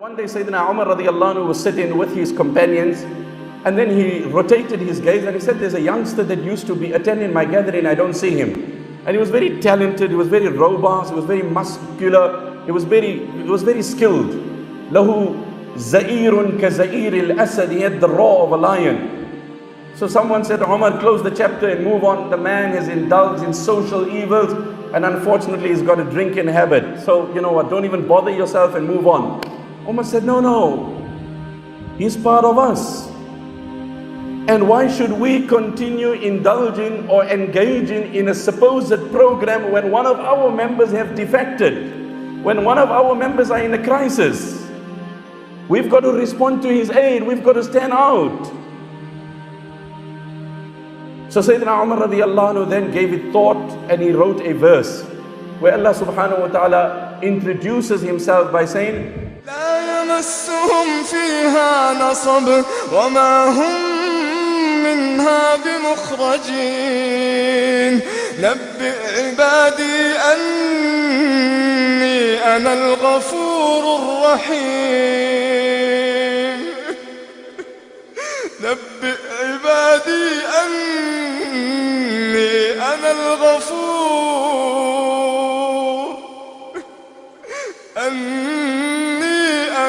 One day Sayyidina Umar radiallahu anhu was sitting with his companions, and then he rotated his gaze and he said, there's a youngster that used to be attending my gathering, I don't see him. And he was very talented, he was very robust, he was very muscular, he was very skilled. Lahu za'irun ka za'ir al-asad, he had the roar of a lion. So someone said, Umar, close the chapter and move on. The man has indulged in social evils and unfortunately he's got a drinking habit. So you know what, don't even bother yourself and move on. Umar said, no, he's part of us. And why should we continue indulging or engaging in a supposed program when one of our members have defected? When one of our members are in a crisis? We've got to respond to his aid, we've got to stand out. So Sayyidina Umar radiallahu anhu then gave it thought and he wrote a verse where Allah subhanahu wa ta'ala introduces himself by saying, لا يمسهم فيها نصب وما هم منها بمخرجين نبئ عبادي أني أنا الغفور الرحيم نبئ عبادي أني أنا الغفور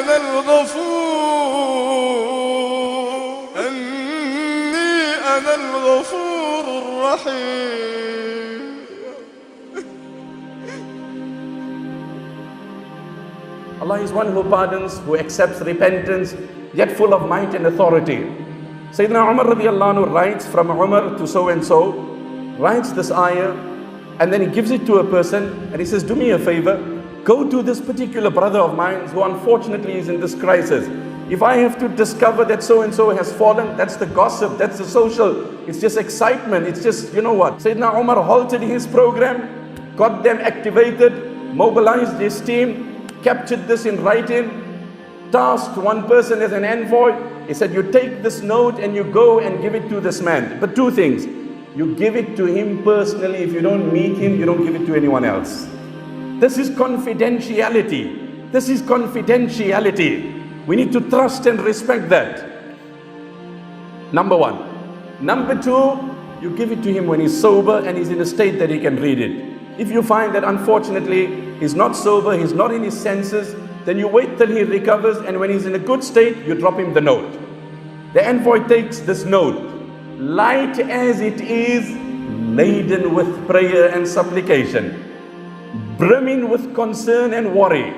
أنا الغفور الرحيم. Allah is one who pardons, who accepts repentance, yet full of might and authority. Sayyidina Umar radiallahu anhu writes from Umar to so and so, writes this ayah, and then he gives it to a person and he says, do me a favor, go to this particular brother of mine who unfortunately is in this crisis. If I have to discover that so and so has fallen, that's the gossip, that's the social, it's just excitement, it's just, you know what. Sayyidina Umar halted his program, got them activated, mobilized his team, captured this in writing, tasked one person as an envoy. He said, you take this note and you go and give it to this man. But two things, you give it to him personally. If you don't meet him, you don't give it to anyone else. This is confidentiality. This is confidentiality. We need to trust and respect that. Number one. Number two, you give it to him when he's sober and he's in a state that he can read it. If you find that unfortunately he's not sober, he's not in his senses, then you wait till he recovers, and when he's in a good state, you drop him the note. The envoy takes this note, light as it is, laden with prayer and supplication, brimming with concern and worry.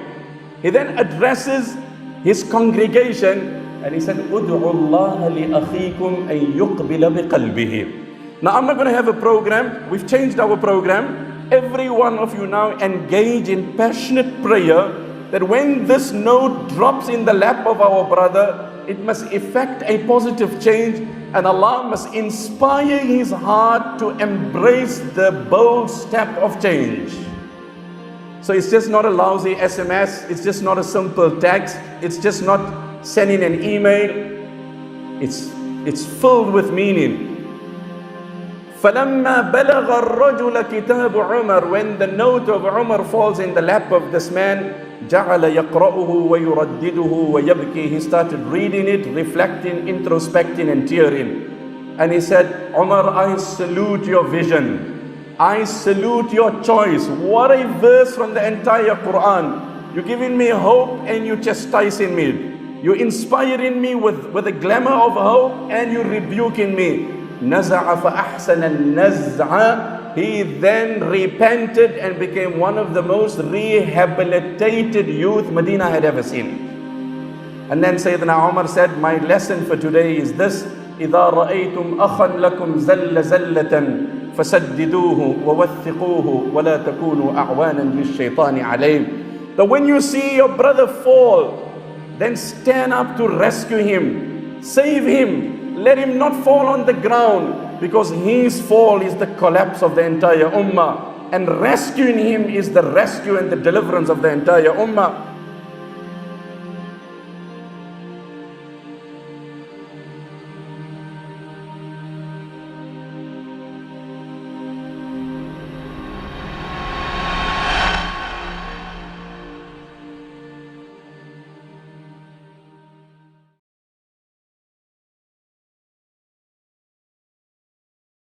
He then addresses his congregation and he said, "Ud'u Allah li akhikum an yuqbila biqalbihi." Now I'm not going to have a program. We've changed our program. Every one of you now engage in passionate prayer that when this note drops in the lap of our brother, it must effect a positive change, and Allah must inspire his heart to embrace the bold step of change. So it's just not a lousy SMS, it's just not a simple text, it's just not sending an email, it's filled with meaning. فَلَمَّا بَلَغَ الرَّجُلَ كِتَابُ عُمَرَ, when the note of Umar falls in the lap of this man, جَعَلَ يَقْرَأُهُ وَيُرَدِّدُهُ وَيَبْكِي, he started reading it, reflecting, introspecting and tearing. And he said, Umar, I salute your vision. I salute your choice. What a verse from the entire Quran. You're giving me hope and you're chastising me. You're inspiring me with a glamour of hope and you're rebuking me. نَزَعَ فَأَحْسَنَ النَّزْعَ, he then repented and became one of the most rehabilitated youth Medina had ever seen. And then Sayyidina Umar said, my lesson for today is this: إِذَا رَأَيْتُمْ أَخًا لَكُمْ زَلَّ زَلَّةً فَسَدِّدُوهُ وَوَثِّقُوهُ وَلَا تَكُونُوا أَعْوَانًا لِلشَّيْطَانِ عَلَيْهِ. That when you see your brother fall, then stand up to rescue him, save him. Let him not fall on the ground, because his fall is the collapse of the entire ummah, and rescuing him is the rescue and the deliverance of the entire ummah.